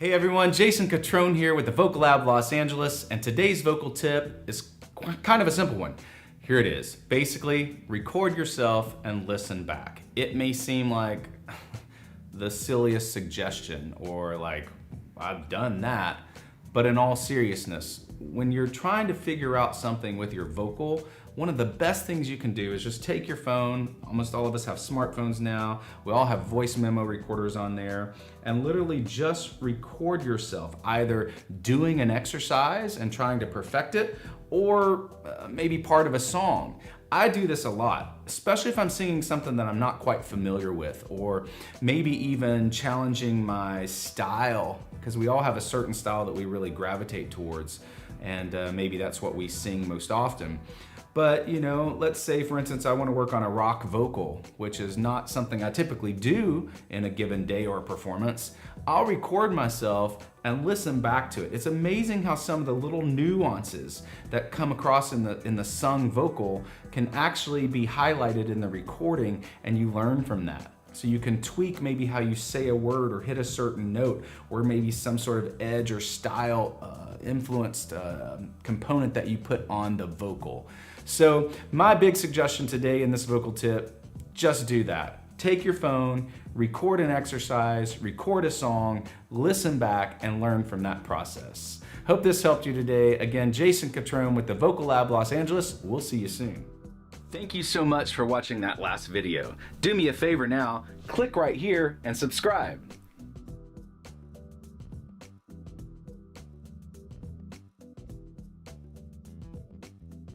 Hey everyone, Jason Catron here with the Vocal Lab Los Angeles, and today's vocal tip is kind of a simple one. Here it is. Basically, record yourself and listen back. It may seem like the silliest suggestion or like, I've done that, but in all seriousness, when you're trying to figure out something with your vocal, one of the best things you can do is just take your phone. Almost all of us have smartphones now. We all have voice memo recorders on there, and literally just record yourself either doing an exercise and trying to perfect it, or maybe part of a song. I do this a lot, especially if I'm singing something that I'm not quite familiar with, or maybe even challenging my style, because we all have a certain style that we really gravitate towards, and maybe that's what we sing most often. But you know, let's say for instance I want to work on a rock vocal, which is not something I typically do in a given day or performance. I'll record myself and listen back to it. It's amazing how some of the little nuances that come across in the sung vocal can actually be highlighted in the recording, and you learn from that. So you can tweak maybe how you say a word or hit a certain note, or maybe some sort of edge or style influenced component that you put on the vocal. So my big suggestion today in this vocal tip, just do that. Take your phone, record an exercise, record a song, listen back, and learn from that process. Hope this helped you today. Again, Jason Catron with the Vocal Lab Los Angeles. We'll see you soon. Thank you so much for watching that last video. Do me a favor now, click right here and subscribe.